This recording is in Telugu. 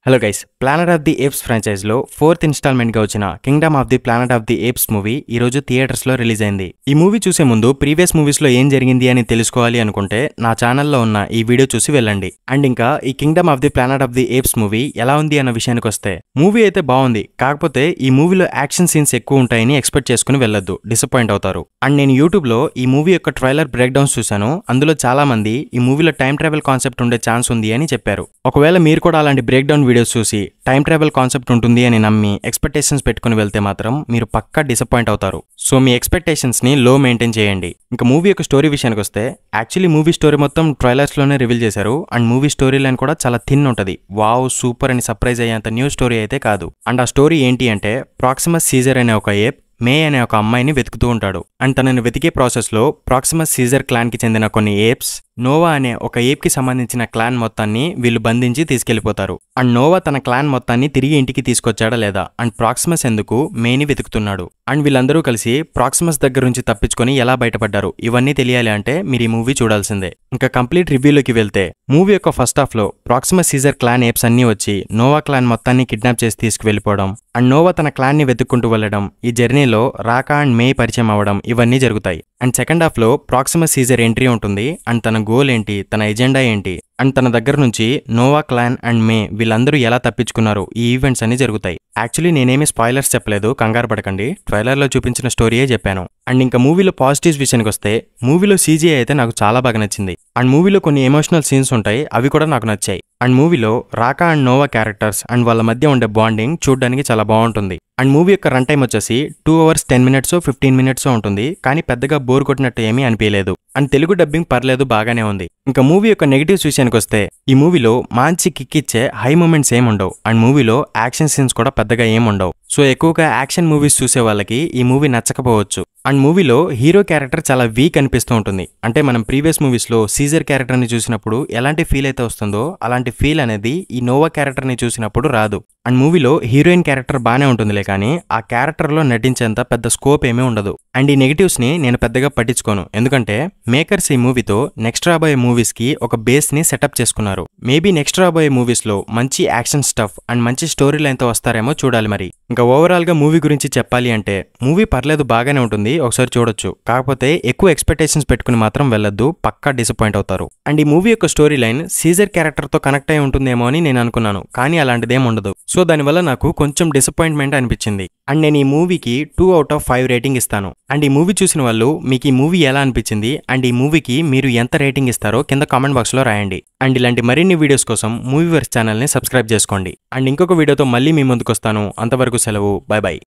Hello guys, planet of the apes ఫ్రాంచైజ్లో 4th ఇన్స్టాల్మెంట్గా వచ్చిన kingdom of the planet of the apes movie ఈరోజు థియేటర్స్లో రిలీజ్ అయింది. ఈ మూవీ చూసే ముందు ప్రీవియస్ మూవీస్లో ఏం జరిగింది అని తెలుసుకోవాలి అనుకుంటే నా ఛానల్లో ఉన్న ఈ వీడియో చూసి వెళ్ళండి. అండ్ ఇంకా ఈ Kingdom of the planet of the apes movie ఎలా ఉంది అన్న విషయానికి వస్తే, మూవీ అయితే బాగుంది, కాకపోతే ఈ మూవీలో యాక్షన్ సీన్స్ ఎక్కువ ఉంటాయని ఎక్స్పెక్ట్ చేసుకుని వెళ్ళొద్దు, డిసప్పాయింట్ అవుతారు. అండ్ నేను యూట్యూబ్లో ఈ మూవీ యొక్క ట్రైలర్ బ్రేక్ డౌన్స్ చూశాను. అందులో చాలా మంది ఈ మూవీలో టైం ట్రావెల్ కాన్సెప్ట్ ఉండే ఛాన్స్ ఉంది అని చెప్పారు. ఒకవేళ మీరు కూడా అలాంటి బ్రేక్ డౌన్ వీడియోస్ చూసి టైం ట్రావెల్ కాన్సెప్ట్ ఉంటుంది అని నమ్మి ఎక్స్పెక్టేషన్స్ పెట్టుకుని వెళ్తే మాత్రం మీరు పక్కా డిసప్పాయింట్ అవుతారు. సో మీ ఎక్స్పెక్టేషన్స్ ని లో మెయింటైన్ చేయండి. ఇంకా మూవీ యొక్క స్టోరీ విషయానికి వస్తే, యాక్చువల్లీ మూవీ స్టోరీ మొత్తం ట్రైలర్స్ లోనే రివీల్ చేశారు. అండ్ మూవీ స్టోరీ లైన్ కూడా చాలా థిన్ ఉంటుంది. వావ్ సూపర్ అని సర్ప్రైజ్ అయ్యేంత న్యూ స్టోరీ అయితే కాదు. అండ్ ఆ స్టోరీ ఏంటి అంటే, ప్రాక్సిమస్ సీజర్ అనే ఒక ఏప్ మే అనే ఒక అమ్మాయిని వెతుకుతూ ఉంటాడు. అండ్ తనని వెతికే ప్రాసెస్ లో ప్రాక్సిమస్ సీజర్ క్లాన్ కి చెందిన కొన్ని ఏప్స్ నోవా అనే ఒక ఏప్ కి సంబంధించిన క్లాన్ మొత్తాన్ని వీళ్ళు బంధించి తీసుకెళ్లిపోతారు. అండ్ నోవా తన క్లాన్ మొత్తాన్ని తిరిగి ఇంటికి తీసుకొచ్చాడా లేదా, అండ్ ప్రాక్సిమస్ ఎందుకు మేని వెతుకుతున్నాడు, అండ్ వీళ్ళందరూ కలిసి ప్రాక్సిమస్ దగ్గర నుంచి తప్పించుకొని ఎలా బయటపడ్డారు, ఇవన్నీ తెలియాలి అంటే మీరు ఈ మూవీ చూడాల్సిందే. ఇంకా కంప్లీట్ రివ్యూలోకి వెళ్తే, మూవీ యొక్క ఫస్ట్ హాఫ్ లో ప్రాక్సిమస్ సీజర్ క్లాన్ ఏప్స్ అన్ని వచ్చి నోవా క్లాన్ మొత్తాన్ని కిడ్నాప్ చేసి తీసుకువెళ్ళిపోవడం, అండ్ నోవా తన క్లాన్ ని వెతుక్కుంటూ వెళ్లడం, ఈ జర్నీలో రాకా అండ్ మే పరిచయం అవ్వడం, ఇవన్నీ జరుగుతాయి. అండ్ సెకండ్ హాఫ్ లో ప్రాక్సిమస్ సీజర్ ఎంట్రీ ఉంటుంది. అండ్ తన గోల్ ఏంటి, తన ఎజెండా ఏంటి, అండ్ తన దగ్గర నుంచి నోవా క్లాన్ అండ్ మే వీళ్ళందరూ ఎలా తప్పించుకున్నారు, ఈ ఈవెంట్స్ అన్ని జరుగుతాయి. యాక్చువల్లీ నేనేమి స్పాయిలర్స్ చెప్పలేదు, కంగారు పడకండి, ట్రైలర్లో చూపించిన స్టోరీయే చెప్పాను. అండ్ ఇంకా మూవీలో పాజిటివ్స్ విషయానికి వస్తే, మూవీలో సీజీఐ అయితే నాకు చాలా బాగా నచ్చింది. అండ్ మూవీలో కొన్ని ఎమోషనల్ సీన్స్ ఉంటాయి, అవి కూడా నాకు నచ్చాయి. అండ్ మూవీలో రాకా అండ్ నోవా క్యారెక్టర్స్ అండ్ వాళ్ళ మధ్య ఉండే బాండింగ్ చూడడానికి చాలా బాగుంటుంది. అండ్ మూవీ యొక్క రన్ టైం వచ్చేసి 2 hours 10 minutes 15 minutes ఉంటుంది, కానీ పెద్దగా బోర్ కొట్టినట్టు ఏమీ అనిపించలేదు. అండ్ తెలుగు డబ్బింగ్ పర్లేదు, బాగానే ఉంది. ఇంకా మూవీ యొక్క నెగిటివ్స్ విషయానికి వస్తే, ఈ మూవీలో మంచి కిక్ ఇచ్చే హై మూమెంట్స్ ఏముండవు. అండ్ మూవీలో యాక్షన్ సీన్స్ కూడా పెద్దగా ఏముండవు. సో ఎక్కువగా యాక్షన్ మూవీస్ చూసే వాళ్ళకి ఈ మూవీ నచ్చకపోవచ్చు. అండ్ మూవీలో హీరో క్యారెక్టర్ చాలా వీక్ అనిపిస్తూ ఉంటుంది. అంటే మనం ప్రీవియస్ మూవీస్లో సీజర్ క్యారెక్టర్ని చూసినప్పుడు ఎలాంటి ఫీల్ అయితే వస్తుందో, అలాంటి ఫీల్ అనేది ఈ నోవా క్యారెక్టర్ని చూసినప్పుడు రాదు. అండ్ మూవీలో హీరోయిన్ క్యారెక్టర్ బాగానే ఉంటుందిలే, కానీ ఆ క్యారెక్టర్లో నటించేంత పెద్ద స్కోప్ ఏమీ ఉండదు. అండ్ ఈ నెగిటివ్స్ని నేను పెద్దగా పట్టించుకోను, ఎందుకంటే మేకర్స్ ఈ మూవీతో నెక్స్ట్ రాబోయే మూవీస్కి ఒక బేస్ని సెటప్ చేసుకున్నారు. మేబీ నెక్స్ట్ రాబోయే మూవీస్లో మంచి యాక్షన్ స్టఫ్ అండ్ మంచి స్టోరీ లైన్తో వస్తారేమో, చూడాలి మరి. ఇంకా ఓవరాల్గా మూవీ గురించి చెప్పాలి అంటే, మూవీ పర్లేదు, బాగానే ఉంటుంది, ఒకసారి చూడొచ్చు. కాకపోతే ఎక్కువ ఎక్స్పెక్టేషన్స్ పెట్టుకుని మాత్రం వెళ్ళొద్దు, పక్కా డిసప్పాయింట్ అవుతారు. అండ్ ఈ మూవీ యొక్క స్టోరీ లైన్ సీజర్ క్యారెక్టర్తో కనెక్ట్ అయి ఉంటుందేమో అని నేను అనుకున్నాను, కానీ అలాంటిదేం ఉండదు. సో దానివల్ల నాకు కొంచెం డిసప్పాయింట్మెంట్ అనిపించింది. అండ్ నేను ఈ మూవీకి 2 out of 5 రేటింగ్ ఇస్తాను. అండ్ ఈ మూవీ చూసిన వాళ్ళు మీకు ఈ మూవీ ఎలా అనిపించింది, అండ్ ఈ మూవీకి మీరు ఎంత రేటింగ్ ఇస్తారో కింద కామెంట్ బాక్స్లో రాయండి. అండ్ ఇలాంటి మరిన్ని వీడియోస్ కోసం మూవీవర్స్ ఛానల్ని సబ్స్క్రైబ్ చేసుకోండి. అండ్ ఇంకొక వీడియోతో మళ్ళీ మీ ముందుకు వస్తాను. అంతవరకు సెలవు, బై బై.